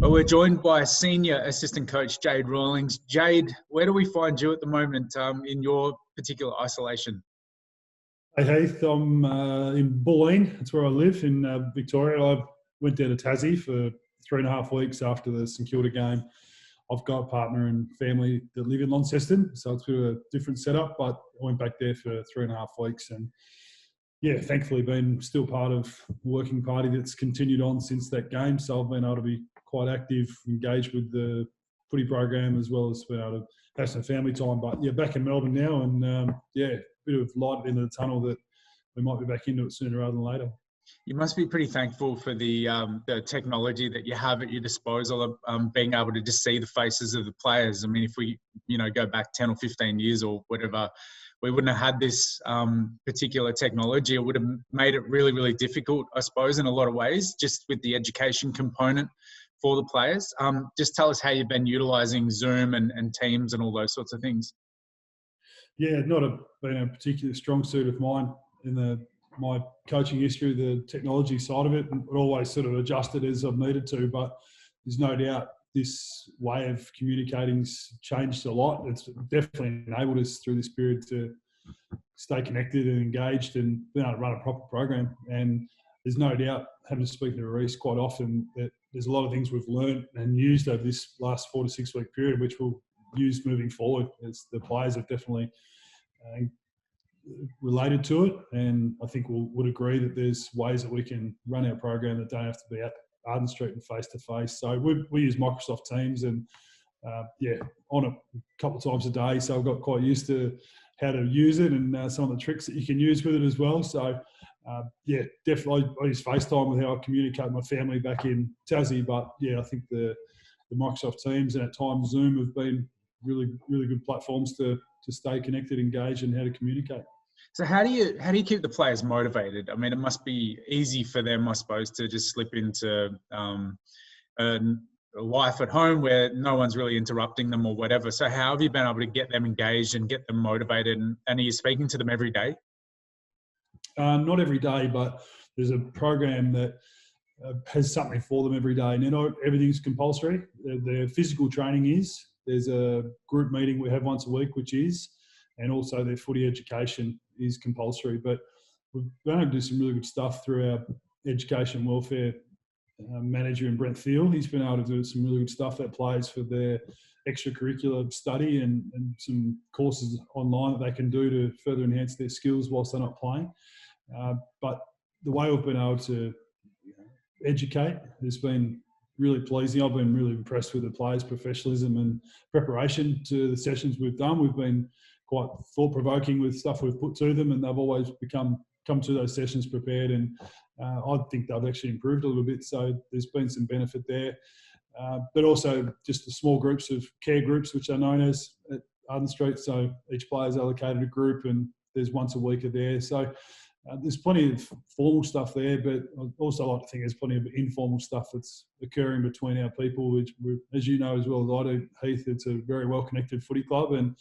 Well, we're joined by Senior Assistant Coach Jade Rawlings. Jade, where do we find you at the moment in your particular isolation? Hey Heath, I'm in Bulleen. That's where I live in Victoria. I went down to Tassie for 3.5 weeks after the St Kilda game. I've got a partner and family that live in Launceston, so it's a bit of a different setup, but I went back there for 3.5 weeks and yeah, thankfully been still part of the working party that's continued on since that game. So I've been able to be quite active, engaged with the footy program as well as being able to have some family time. But yeah, back in Melbourne now and yeah, a bit of light at the end of the tunnel that we might be back into it sooner rather than later. You must be pretty thankful for the technology that you have at your disposal of being able to just see the faces of the players. I mean, if we, go back 10 or 15 years or whatever, we wouldn't have had this particular technology. It would have made it really, really difficult, I suppose, in a lot of ways, just with the education component for the players. Just tell us how you've been utilising Zoom and Teams and all those sorts of things. Yeah, been a particularly strong suit of mine in my coaching history, the technology side of it, and always sort of adjusted as I've needed to. But there's no doubt this way of communicating's changed a lot. It's definitely enabled us through this period to stay connected and engaged and being able to run a proper program. And there's no doubt, having to speak to Reece quite often, that there's a lot of things we've learned and used over this last 4 to 6 week period, which we'll use moving forward, as the players have definitely related to it. And I think would agree that there's ways that we can run our program that don't have to be at Arden Street and face-to-face. So we use Microsoft Teams and, on it a couple of times a day. So I've got quite used to how to use it and some of the tricks that you can use with it as well. So, definitely I use FaceTime with how I communicate with my family back in Tassie. But, yeah, I think the Microsoft Teams and at times Zoom have been really, really good platforms to stay connected, engaged, and how to communicate. So how do you keep the players motivated? I mean, it must be easy for them, I suppose, to just slip into a life at home where no one's really interrupting them or whatever. So how have you been able to get them engaged and get them motivated? And are you speaking to them every day? Not every day, but there's a program that has something for them every day. And everything's compulsory. Their physical training is. There's a group meeting we have once a week, which is, and also their footy education is compulsory. But we've been able to do some really good stuff through our education welfare manager in Brent Thiel. He's been able to do some really good stuff at players for their extracurricular study and some courses online that they can do to further enhance their skills whilst they're not playing. But the way we've been able to educate has been really pleasing. I've been really impressed with the players' professionalism and preparation to the sessions we've done. We've been quite thought-provoking with stuff we've put to them, and they've always come to those sessions prepared. And I think they've actually improved a little bit. So there's been some benefit there. But also just the small groups of care groups, which are known as at Arden Street. So each player's allocated a group, and there's once a week are there. So there's plenty of formal stuff there, but I also like to think there's plenty of informal stuff that's occurring between our people, which, as you know as well as I do, Heath, it's a very well-connected footy club, and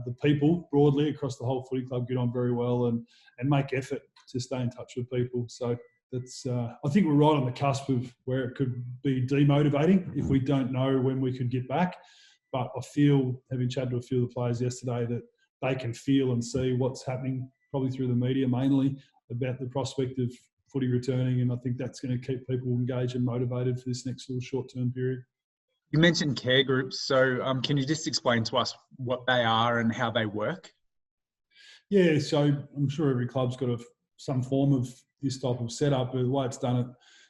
the people broadly across the whole footy club get on very well and make effort to stay in touch with people. So that's I think we're right on the cusp of where it could be demotivating if we don't know when we could get back. But I feel, having chatted to a few of the players yesterday, that they can feel and see what's happening, probably through the media mainly, about the prospect of footy returning. And I think that's going to keep people engaged and motivated for this next little short-term period. You mentioned care groups. So can you just explain to us what they are and how they work? Yeah, so I'm sure every club's got some form of this type of setup. But the way it's done at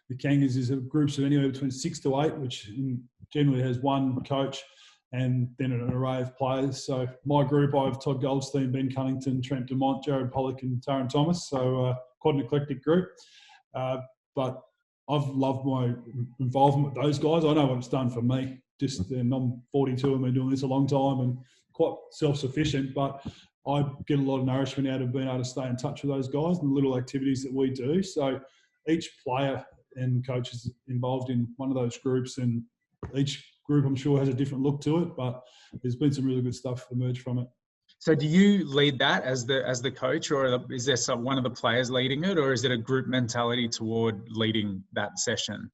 the Kangas is groups of anywhere between 6 to 8, which generally has one coach and then an array of players. So my group, I have Todd Goldstein, Ben Cunnington, Trent Dumont, Jared Pollock and Taron Thomas. So quite an eclectic group. But I've loved my involvement with those guys. I know what it's done for me. I'm 42 and been doing this a long time and quite self-sufficient, but I get a lot of nourishment out of being able to stay in touch with those guys and the little activities that we do. So each player and coach is involved in one of those groups, and each group, I'm sure, has a different look to it, but there's been some really good stuff emerge from it. So do you lead that as the coach, or is there one of the players leading it, or is it a group mentality toward leading that session?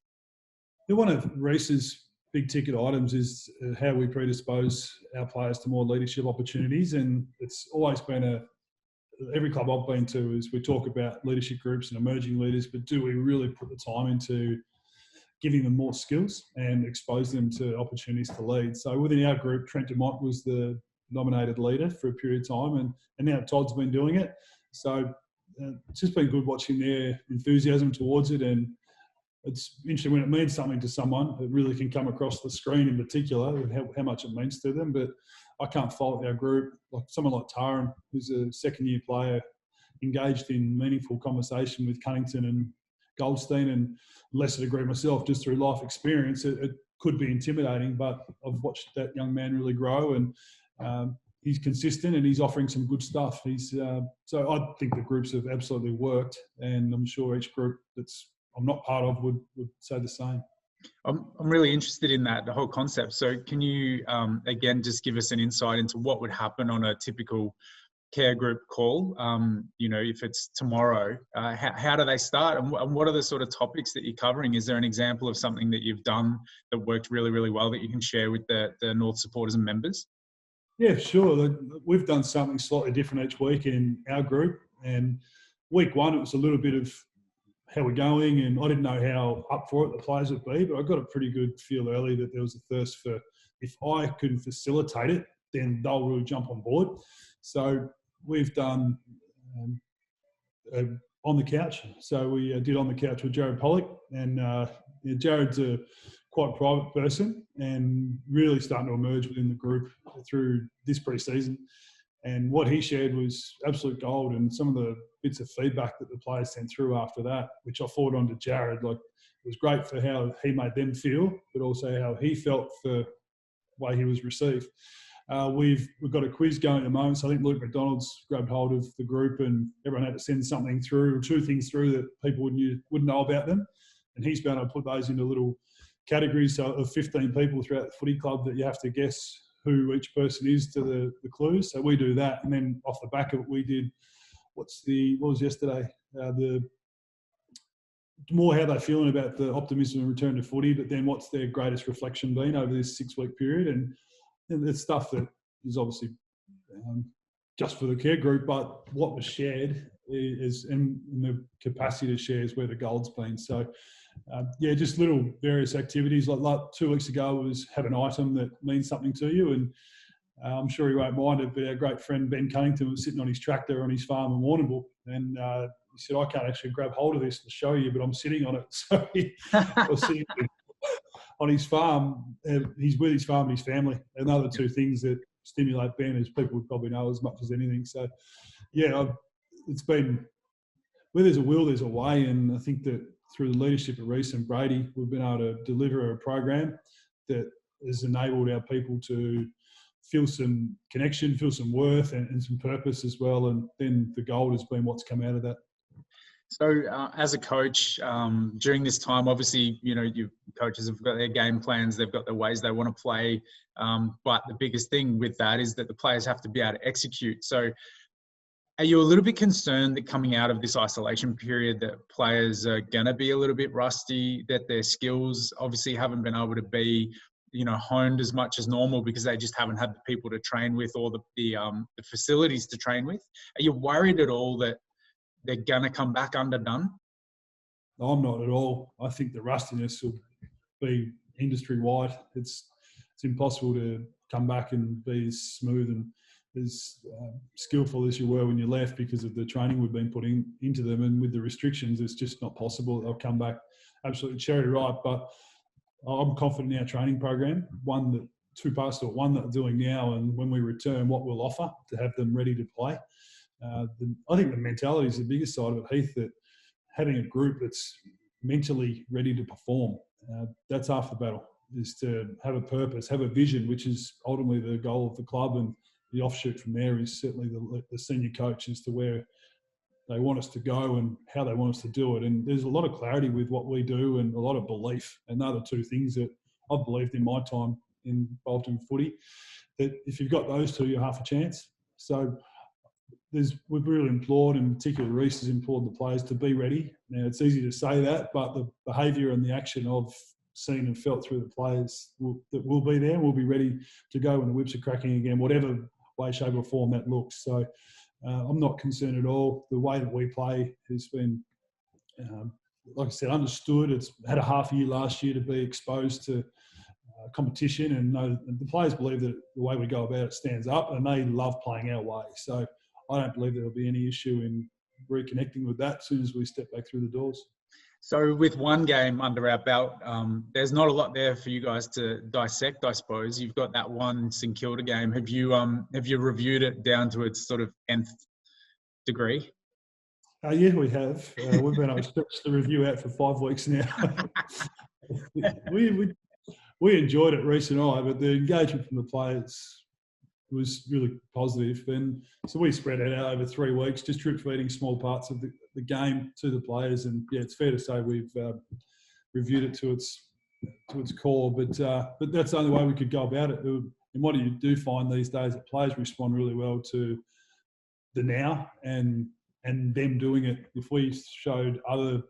One of Reece's big ticket items is how we predispose our players to more leadership opportunities. And it's always been every club I've been to is we talk about leadership groups and emerging leaders, but do we really put the time into giving them more skills and expose them to opportunities to lead? So within our group, Trent Dumont was the nominated leader for a period of time, and now Todd's been doing it. So it's just been good watching their enthusiasm towards it, and it's interesting when it means something to someone. It really can come across the screen in particular, how much it means to them. But I can't fault our group. Like someone like Taran, who's a second-year player, engaged in meaningful conversation with Cunnington and Goldstein, and lesser degree myself, just through life experience. It could be intimidating, but I've watched that young man really grow, and he's consistent and he's offering some good stuff. So I think the groups have absolutely worked, and I'm sure each group I'm not part of would say the same. I'm really interested in that, the whole concept. So can you, again, just give us an insight into what would happen on a typical care group call? If it's tomorrow, how do they start, and what are the sort of topics that you're covering? Is there an example of something that you've done that worked really, really well that you can share with the North supporters and members? Yeah, sure. We've done something slightly different each week in our group. And week one, it was a little bit of how we're going, and I didn't know how up for it the players would be, but I got a pretty good feel early that there was a thirst for, if I can facilitate it, then they'll really jump on board. So we've done on the couch. So we did on the couch with Jared Pollock, and Jared's a quite private person and really starting to emerge within the group through this pre-season. And what he shared was absolute gold, and some of the bits of feedback that the players sent through after that, which I forwarded on to Jared, it was great for how he made them feel, but also how he felt for the way he was received. We've got a quiz going at the moment, so I think Luke McDonald's grabbed hold of the group, and everyone had to send something through, or two things through that people wouldn't know about them. And he's been able to put those into little categories of 15 people throughout the footy club that you have to guess who each person is to the clues. So we do that, and then off the back of it, we did what was yesterday? The more how they're feeling about the optimism and return to footy, but then what's their greatest reflection been over this 6-week period, and it's stuff that is obviously just for the care group, but what was shared is in the capacity to share is where the gold's been. So. Just little various activities. Like 2 weeks ago was have an item that means something to you, and I'm sure he won't mind it, but our great friend Ben Cunnington was sitting on his tractor on his farm in Warrnambool, and he said, I can't actually grab hold of this and show you, but I'm sitting on it. So he was sitting on his farm. He's with his farm and his family. Another two things that stimulate Ben, as people would probably know as much as anything. So, it's been, where there's a will, there's a way, and I think that through the leadership of Reece and Brady, we've been able to deliver a program that has enabled our people to feel some connection, feel some worth and some purpose as well. And then the gold has been what's come out of that. So as a coach, during this time, obviously, your coaches have got their game plans, they've got the ways they want to play. But the biggest thing with that is that the players have to be able to execute. So are you a little bit concerned that coming out of this isolation period that players are going to be a little bit rusty, that their skills obviously haven't been able to be, honed as much as normal because they just haven't had the people to train with or the facilities to train with? Are you worried at all that they're going to come back underdone? No, I'm not at all. I think the rustiness will be industry-wide. It's impossible to come back and be as smooth and as skillful as you were when you left because of the training we've been putting into them, and with the restrictions, it's just not possible. They'll come back absolutely cherry ripe. But I'm confident in our training program. Two parts to it. One that we're doing now, and when we return, what we'll offer to have them ready to play. I think the mentality is the biggest side of it, Heath. That having a group that's mentally ready to perform, that's half the battle. Is to have a purpose, have a vision, which is ultimately the goal of the club, and the offshoot from there is certainly the senior coach as to where they want us to go and how they want us to do it. And there's a lot of clarity with what we do and a lot of belief. And they're the two things that I've believed in my time involved in footy, that if you've got those two, you're half a chance. So we've really implored, and particularly Reece has implored the players to be ready. Now, it's easy to say that, but the behaviour and the action of seen and felt through the players that will be there. We'll be ready to go when the whips are cracking again, whatever way, shape or form that looks. So I'm not concerned at all. The way that we play has been, like I said, understood. It's had a half year last year to be exposed to competition, and know the players believe that the way we go about it stands up, and they love playing our way. So I don't believe there will be any issue in reconnecting with that as soon as we step back through the doors. So with one game under our belt, there's not a lot there for you guys to dissect, I suppose. You've got that one St Kilda game. Have you reviewed it down to its sort of nth degree? Yeah, we have. We've been able to stretch the review out for 5 weeks now. we enjoyed it, Reece and I, but the engagement from the players was really positive. And so we spread it out over 3 weeks, just drip feeding small parts of the game to the players. And yeah, it's fair to say we've reviewed it to its core, but that's the only way we could go about it. And what you do find these days, that players respond really well to the now and them doing it. If we showed other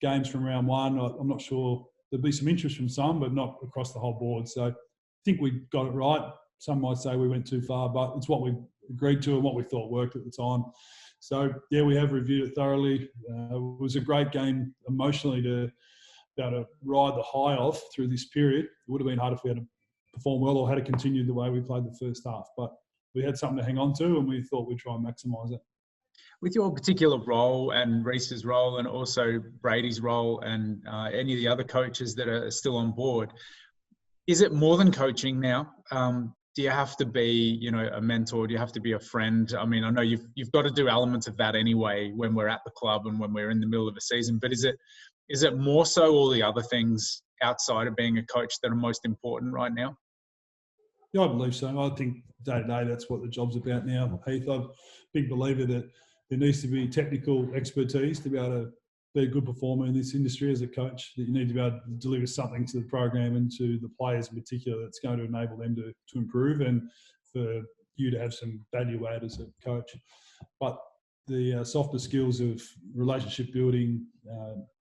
games from round one, I'm not sure. There'd be some interest from some, but not across the whole board. So I think we got it right. Some might say we went too far, but it's what we agreed to and what we thought worked at the time. So, yeah, we have reviewed it thoroughly. It was a great game emotionally to be able to ride the high off through this period. It would have been hard if we had to perform well or had to continue the way we played the first half. But we had something to hang on to, and we thought we'd try and maximise it. With your particular role and Reece's role and also Brady's role and any of the other coaches that are still on board, is it more than coaching now? Do you have to be, a mentor? Do you have to be a friend? I mean, I know you've got to do elements of that anyway when we're at the club and when we're in the middle of a season, but is it more so all the other things outside of being a coach that are most important right now? Yeah, I believe so. I think day to day that's what the job's about now, Heath. I'm a big believer that there needs to be technical expertise to be able to be a good performer in this industry as a coach, that you need to be able to deliver something to the program and to the players in particular that's going to enable them to improve and for you to have some value add as a coach. But the softer skills of relationship building,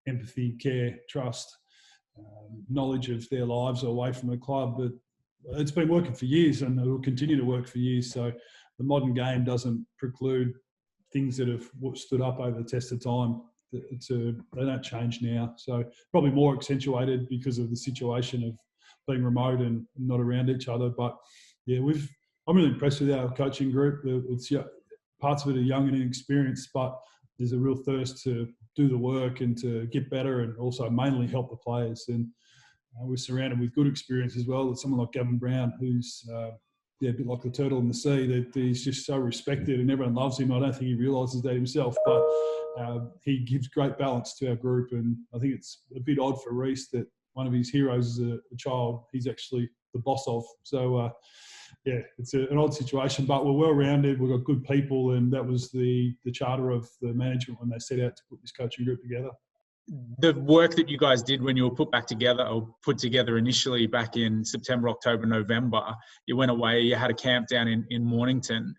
empathy, care, trust, knowledge of their lives away from the club, but it's been working for years and it will continue to work for years. So the modern game doesn't preclude things that have stood up over the test of time. They don't change now. So probably more accentuated because of the situation of being remote and not around each other. But yeah, I'm really impressed with our coaching group. It's parts of it are young and inexperienced, but there's a real thirst to do the work and to get better and also mainly help the players. And we're surrounded with good experience as well. Someone like Gavin Brown, who's a bit like the turtle in the sea, that he's just so respected and everyone loves him. I don't think he realises that himself, but he gives great balance to our group. And I think it's a bit odd for Reece that one of his heroes as a child, he's actually the boss of. So, it's an odd situation, but we're well-rounded. We've got good people, and that was the charter of the management when they set out to put this coaching group together. The work that you guys did when you were put together initially back in September, October, November, you went away, you had a camp down in Mornington.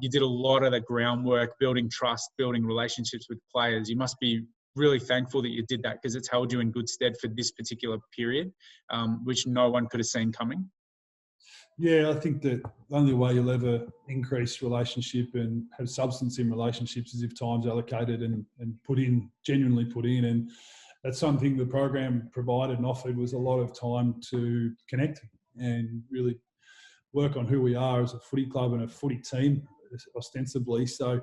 You did a lot of the groundwork, building trust, building relationships with players. You must be really thankful that you did that because it's held you in good stead for this particular period, which no one could have seen coming. Yeah, I think that the only way you'll ever increase relationship and have substance in relationships is if time's allocated and genuinely put in. And that's something the program provided and offered, was a lot of time to connect and really work on who we are as a footy club and a footy team, ostensibly. So,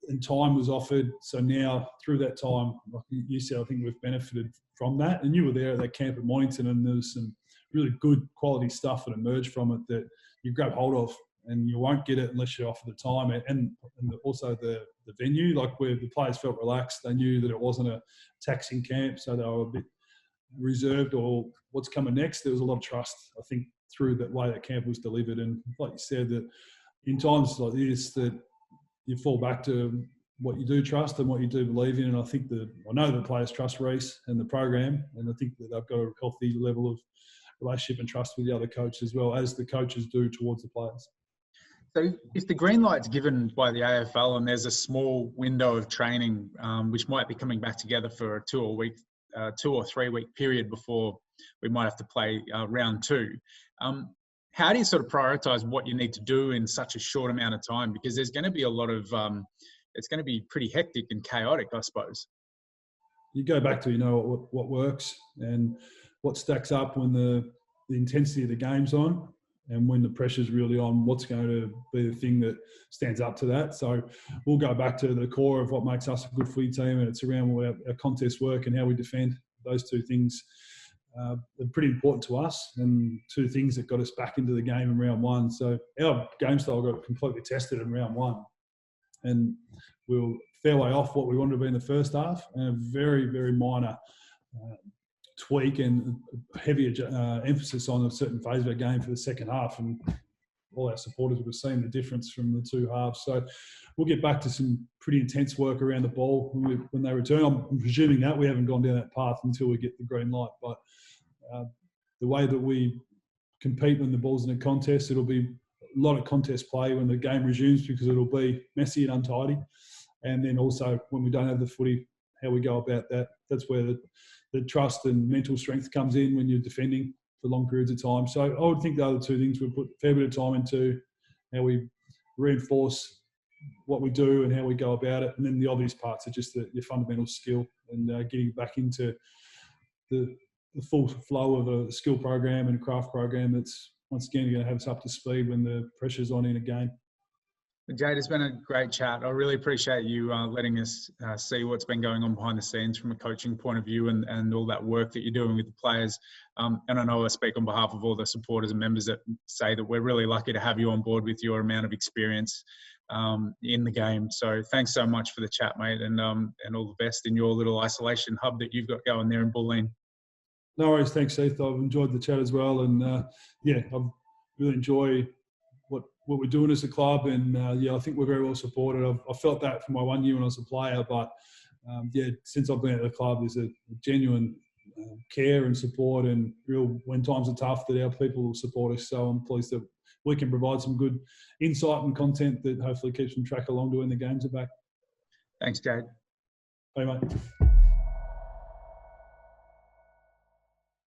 and time was offered. So now, through that time, like you said, I think we've benefited from that. And you were there at that camp at Mornington, and there was some really good quality stuff that emerged from it that you grab hold of, and you won't get it unless you offer the time and also the venue, like where the players felt relaxed. They knew that it wasn't a taxing camp, so they were a bit reserved or what's coming next. There was a lot of trust, I think, through that way that camp was delivered. And like you said, that in times like this, that you fall back to what you do trust and what you do believe in. And I know the players trust Reece and the program, and I think that they've got a healthy level of relationship and trust with the other coaches as well, as the coaches do towards the players. So if the green light's given by the AFL and there's a small window of training, which might be coming back together for a 2 or 3 week period before we might have to play round 2. How do you sort of prioritise what you need to do in such a short amount of time? Because there's going to be a lot of, it's going to be pretty hectic and chaotic, I suppose. You go back to, what works and what stacks up when the intensity of the game's on, and when the pressure's really on, what's going to be the thing that stands up to that. So we'll go back to the core of what makes us a good footy team, and it's around our contest work and how we defend. Those two things are pretty important to us, and two things that got us back into the game in round 1. So our game style got completely tested in round 1, and we were fair way off what we wanted to be in the first half, and a very, very minor tweak and heavier emphasis on a certain phase of our game for the second half, and all our supporters would have seen the difference from the 2 halves. So we'll get back to some pretty intense work around the ball when they return. I'm presuming that we haven't gone down that path until we get the green light, but the way that we compete when the ball's in a contest, it'll be a lot of contest play when the game resumes, because it'll be messy and untidy. And then also when we don't have the footy, how we go about that. That's where the trust and mental strength comes in when you're defending for long periods of time. So I would think the other two things, we put a fair bit of time into how we reinforce what we do and how we go about it. And then the obvious parts are just your fundamental skill and getting back into the full flow of a skill program and a craft program that's, once again, going to have us up to speed when the pressure's on in a game. Jade, it's been a great chat. I really appreciate you letting us see what's been going on behind the scenes from a coaching point of view, and all that work that you're doing with the players. And I know I speak on behalf of all the supporters and members that say that we're really lucky to have you on board with your amount of experience in the game. So thanks so much for the chat, mate, and all the best in your little isolation hub that you've got going there in Bulleen. No worries. Thanks, Heath. I've enjoyed the chat as well. And I really enjoy what we're doing as a club, and I think we're very well supported. I've felt that from my 1 year when I was a player, but since I've been at the club, there's a genuine care and support, and real, when times are tough, that our people will support us. So I'm pleased that we can provide some good insight and content that hopefully keeps them track along to when the games are back. Thanks, Jade. Bye, mate.